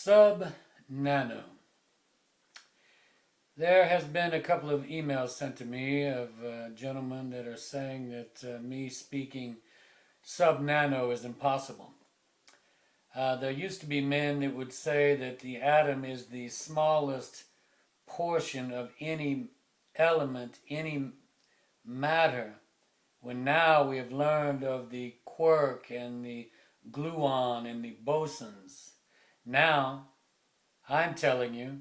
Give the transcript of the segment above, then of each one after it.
SUB-NANO. There has been a couple of emails sent to me of gentlemen that are saying that me speaking sub-nano is impossible. There used to be men that would say that the atom is the smallest portion of any element, any matter, when now we have learned of the quark and the gluon and the bosons. Now, I'm telling you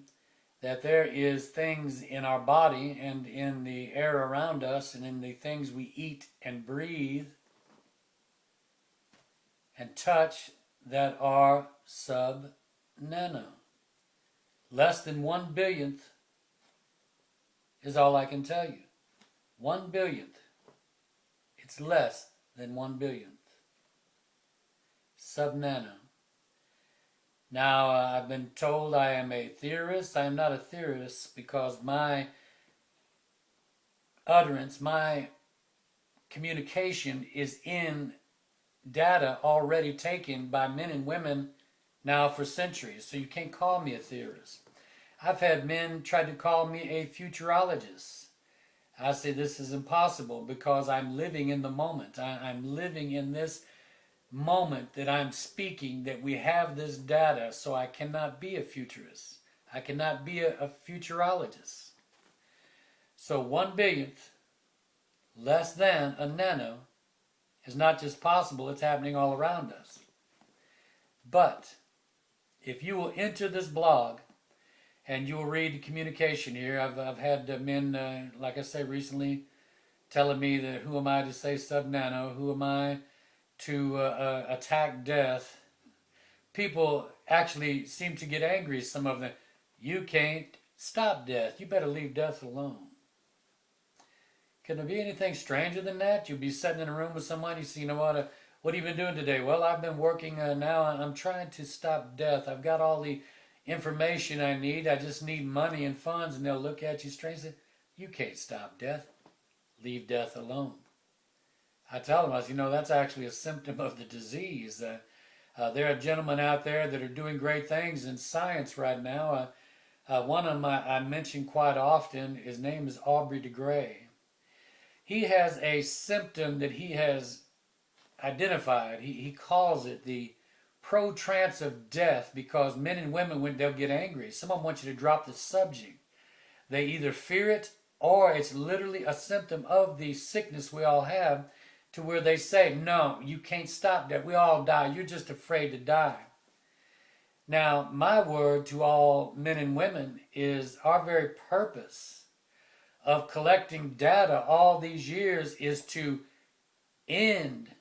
that there is things in our body and in the air around us and in the things we eat and breathe and touch that are sub-nano. Less than 1/1000th is all I can tell you. 1/1000th. It's less than 1/1000th. Sub-nano. Now, I've been told I am a theorist. I am not a theorist because my utterance, my communication is in data already taken by men and women now for centuries. So you can't call me a theorist. I've had men try to call me a futurologist. I say this is impossible because I'm living in the moment. I'm living in this moment that I'm speaking, that we have this data, so I cannot be a futurist. I cannot be a futurologist. So 1/1000th, less than a nano, is not just possible, it's happening all around us. But if you will enter this blog and you will read the communication here, I've had men, like I say recently, telling me that who am I to say sub-nano, who am I to attack death. People actually seem to get angry, some of them. You can't stop death. You better leave death alone. Can there be anything stranger than that? You'll be sitting in a room with someone, you say, you know what have you been doing today? Well, I've been working now. I'm trying to stop death. I've got all the information I need. I just need money and funds. And they'll look at you strange and say, you can't stop death. Leave death alone. I tell them, that's actually a symptom of the disease. There are gentlemen out there that are doing great things in science right now. One of them I mention quite often, his name is Aubrey de Grey. He has a symptom that he has identified. He calls it the pro-trance of death because men and women, when they'll get angry, someone wants you to drop the subject. They either fear it or it's literally a symptom of the sickness we all have, to where they say, no, you can't stop that. We all die. You're just afraid to die. Now, my word to all men and women is our very purpose of collecting data all these years is to end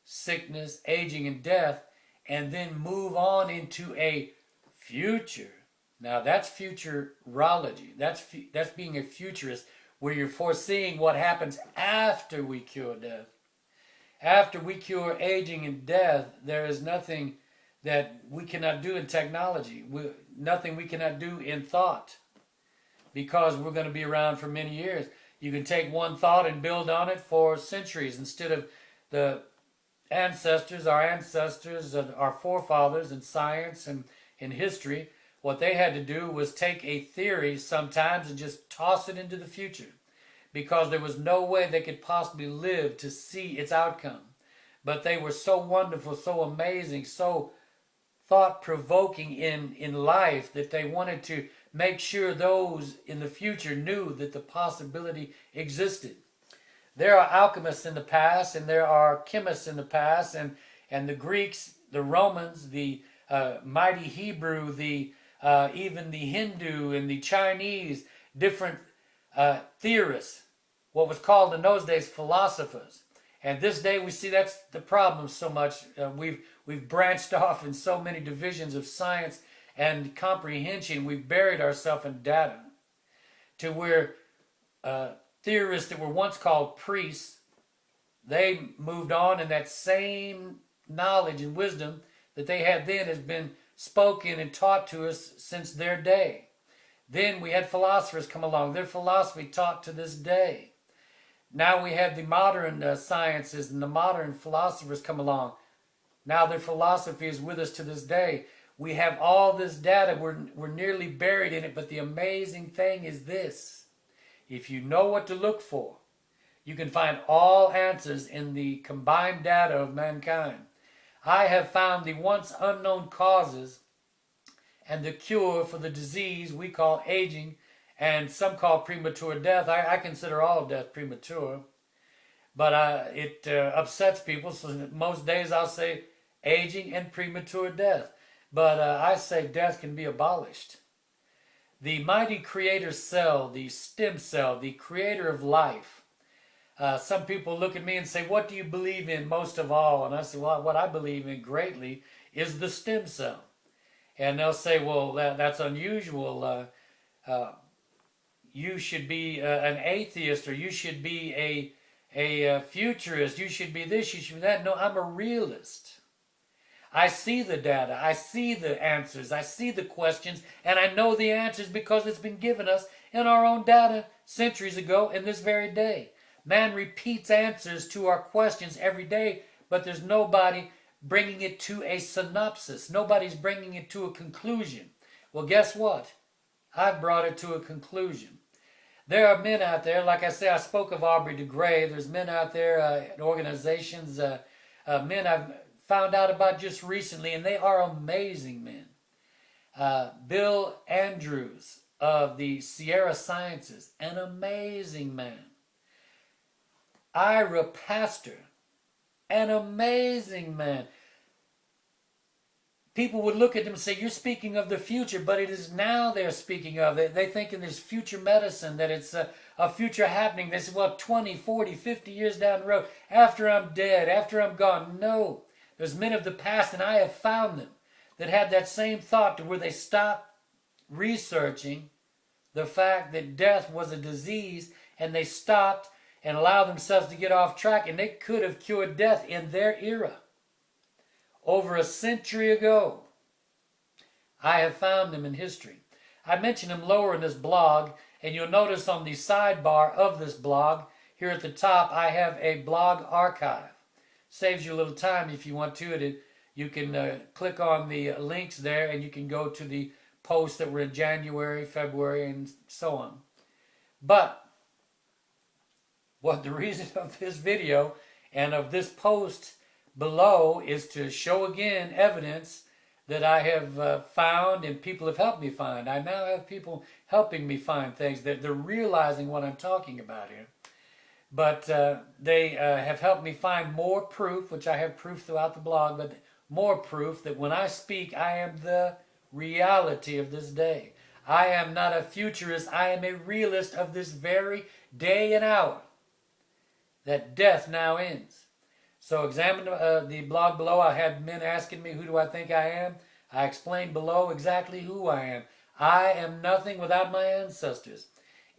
sickness, aging, and death, and then move on into a future. Now, that's futurology. That's being a futurist, where you're foreseeing what happens after we cure death. After we cure aging and death, there is nothing that we cannot do in technology, nothing we cannot do in thought, because we're going to be around for many years. You can take one thought and build on it for centuries instead of the ancestors, our forefathers in science and in history. What they had to do was take a theory sometimes and just toss it into the future, because there was no way they could possibly live to see its outcome. But they were so wonderful, so amazing, so thought-provoking in life that they wanted to make sure those in the future knew that the possibility existed. There are alchemists in the past, and there are chemists in the past, and the Greeks, the Romans, the mighty Hebrew, even the Hindu and the Chinese, different theorists, what was called in those days philosophers. And this day we see that's the problem so much. We've branched off in so many divisions of science and comprehension. We've buried ourselves in data, to where theorists that were once called priests, they moved on, and that same knowledge and wisdom that they had then has been spoken and taught to us since their day. Then we had philosophers come along. Their philosophy taught to this day. Now we have the modern sciences and the modern philosophers come along. Now their philosophy is with us to this day. We have all this data. We're nearly buried in it. But the amazing thing is this. If you know what to look for, you can find all answers in the combined data of mankind. I have found the once unknown causes and the cure for the disease we call aging, and some call premature death. I consider all death premature, but it upsets people. So most days I'll say aging and premature death. But I say death can be abolished. The mighty creator cell, the stem cell, the creator of life. Some people look at me and say, what do you believe in most of all? And I say, well, what I believe in greatly is the stem cell. And they'll say, well, that's unusual. You should be an atheist, or you should be a futurist. You should be this, you should be that. No, I'm a realist. I see the data, I see the answers, I see the questions, and I know the answers because it's been given us in our own data centuries ago in this very day. Man repeats answers to our questions every day, but there's nobody bringing it to a synopsis. Nobody's bringing it to a conclusion. Well, guess what? I've brought it to a conclusion. There are men out there, like I say, I spoke of Aubrey de Grey. There's men out there, organizations, men I've found out about just recently, and they are amazing men. Bill Andrews of the Sierra Sciences, an amazing man. Ira Pastor, an amazing man. People would look at them and say, you're speaking of the future, but it is now they're speaking of. They think in this future medicine that it's a future happening. They say, well, 20, 40, 50 years down the road, after I'm dead, after I'm gone. No. There's men of the past, and I have found them, that had that same thought to where they stopped researching the fact that death was a disease, and they stopped and allowed themselves to get off track, and they could have cured death in their era. Over a century ago, I have found them in history. I mention them lower in this blog, and you'll notice on the sidebar of this blog, here at the top, I have a blog archive. Saves you a little time if you want to. You can click on the links there, and you can go to the posts that were in January, February, and so on. But what the reason of this video and of this post below is to show again evidence that I have found and people have helped me find. I now have people helping me find things that they're realizing what I'm talking about here. But they have helped me find more proof, which I have proof throughout the blog, but more proof that when I speak, I am the reality of this day. I am not a futurist. I am a realist of this very day and hour that death now ends. So examine the blog below. I had men asking me, who do I think I am? I explained below exactly who I am. I am nothing without my ancestors.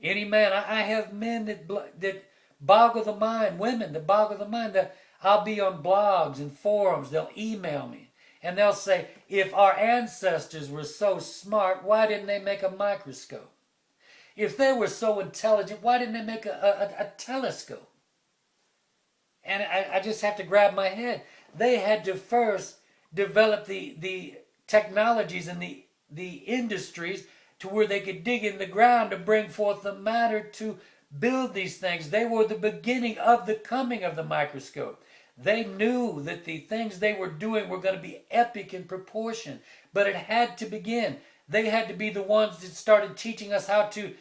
Any man, I have men that boggle the mind, women that boggle the mind. That I'll be on blogs and forums. They'll email me. And they'll say, if our ancestors were so smart, why didn't they make a microscope? If they were so intelligent, why didn't they make a telescope? And I just have to grab my head. They had to first develop the technologies and the industries to where they could dig in the ground to bring forth the matter to build these things. They were the beginning of the coming of the microscope. They knew that the things they were doing were going to be epic in proportion, but it had to begin. They had to be the ones that started teaching us how to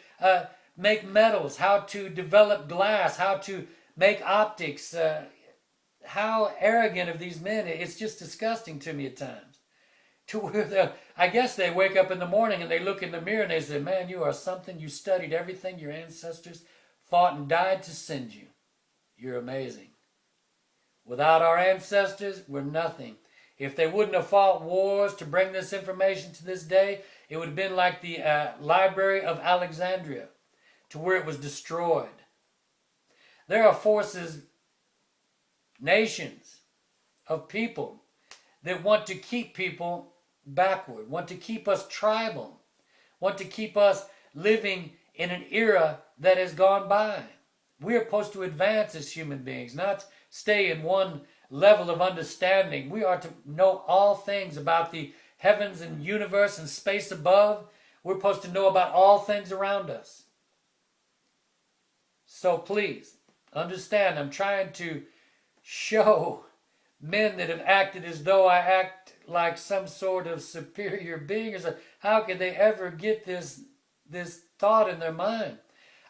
make metals, how to develop glass, how to make optics. How arrogant of these men. It's just disgusting to me at times. To where I guess they wake up in the morning and they look in the mirror and they say, man, you are something. You studied everything your ancestors fought and died to send you. You're amazing. Without our ancestors, we're nothing. If they wouldn't have fought wars to bring this information to this day, it would have been like the Library of Alexandria, to where it was destroyed. There are forces, nations of people that want to keep people backward, want to keep us tribal, want to keep us living in an era that has gone by. We are supposed to advance as human beings, not stay in one level of understanding. We are to know all things about the heavens and universe and space above. We're supposed to know about all things around us. So please, understand, I'm trying to show men that have acted as though I act like some sort of superior being. Or how could they ever get this thought in their mind?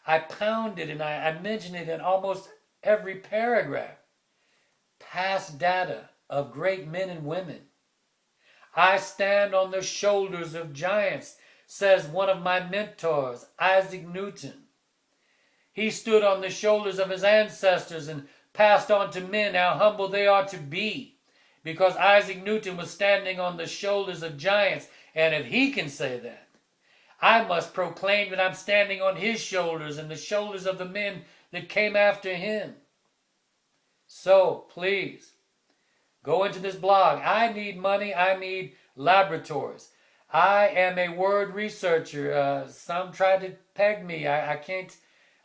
I pound it and I mention it in almost every paragraph. Past data of great men and women. I stand on the shoulders of giants, says one of my mentors, Isaac Newton. He stood on the shoulders of his ancestors and passed on to men how humble they are to be, because Isaac Newton was standing on the shoulders of giants, and if he can say that, I must proclaim that I'm standing on his shoulders and the shoulders of the men that came after him. So, please, go into this blog. I need money. I need laboratories. I am a word researcher. Some try to peg me. I can't.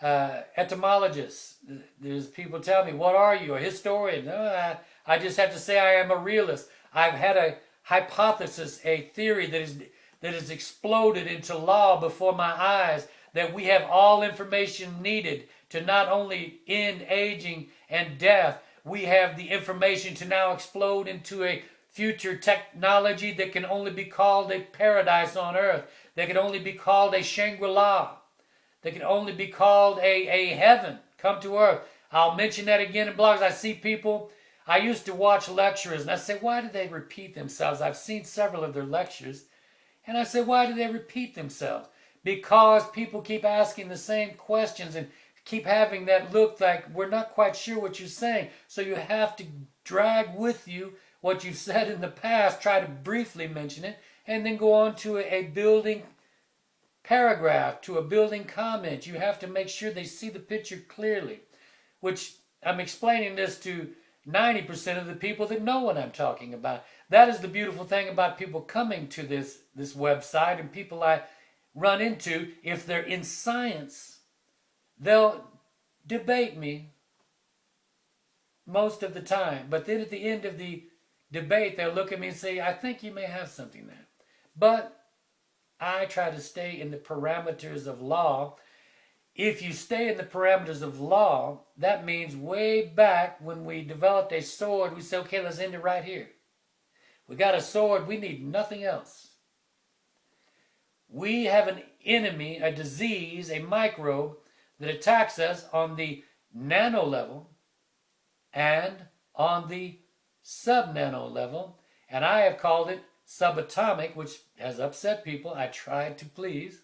Etymologist. There's people tell me, what are you? A historian? No, I just have to say I am a realist. I've had a hypothesis, a theory that is exploded into law before my eyes, that we have all information needed to not only end aging and death, we have the information to now explode into a future technology that can only be called a paradise on earth, that can only be called a Shangri-La, that can only be called a heaven come to earth. I'll mention that again in blogs. I see people, I used to watch lecturers, and I say, why do they repeat themselves? I've seen several of their lectures, and I say, why do they repeat themselves? Because people keep asking the same questions and keep having that look like we're not quite sure what you're saying. So you have to drag with you what you've said in the past, try to briefly mention it, and then go on to a building paragraph, to a building comment. You have to make sure they see the picture clearly, which I'm explaining this to 90% of the people that know what I'm talking about. That is the beautiful thing about people coming to this website, and people I run into. If they're in science, they'll debate me most of the time, but then at the end of the debate they'll look at me and say, I think you may have something there. But I try to stay in the parameters of law. If you stay in the parameters of law, that means way back when we developed a sword, we said, okay, let's end it right here. We got a sword, we need nothing else. We have an enemy, a disease, a microbe that attacks us on the nano level and on the sub-nano level, and I have called it subatomic, which has upset people. I tried to please.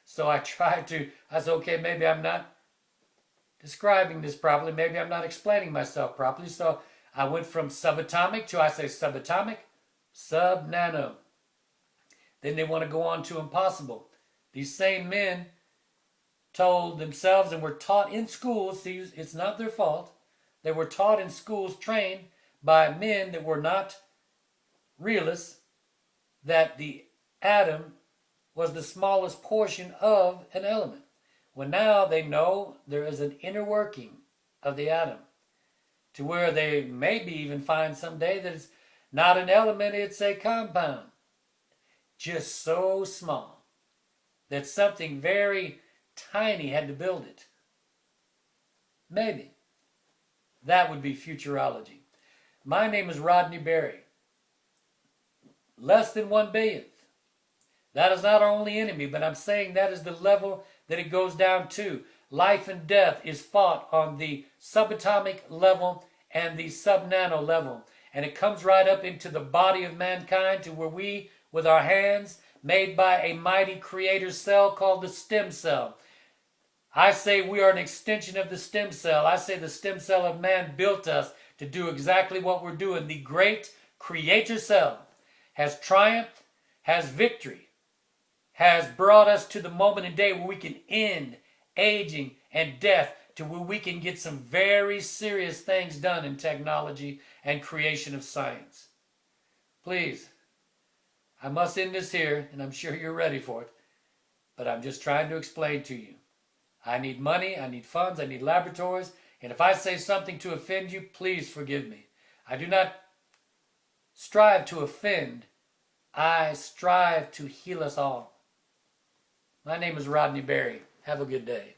So I said, okay, maybe I'm not describing this properly. Maybe I'm not explaining myself properly. So I went from subatomic to, I say subatomic, sub-nano. Then they want to go on to impossible. These same men told themselves and were taught in schools, see, it's not their fault, they were taught in schools, trained by men that were not realists, that the atom was the smallest portion of an element. Well, now they know there is an inner working of the atom, to where they maybe even find someday that it's not an element, it's a compound. Just so small that something very tiny had to build it. Maybe. That would be futurology. My name is Rodney Berry. Less than 1 billionth. That is not our only enemy, but I'm saying that is the level that it goes down to. Life and death is fought on the subatomic level and the sub-nano level. And it comes right up into the body of mankind, to where we, with our hands, made by a mighty creator cell called the stem cell. I say we are an extension of the stem cell. I say the stem cell of man built us to do exactly what we're doing. The great creator cell has triumphed, has victory, has brought us to the moment and day where we can end aging and death, to where we can get some very serious things done in technology and creation of science. Please, I must end this here, and I'm sure you're ready for it, but I'm just trying to explain to you. I need money, I need funds, I need laboratories, and if I say something to offend you, please forgive me. I do not strive to offend. I strive to heal us all. My name is Rodney Berry. Have a good day.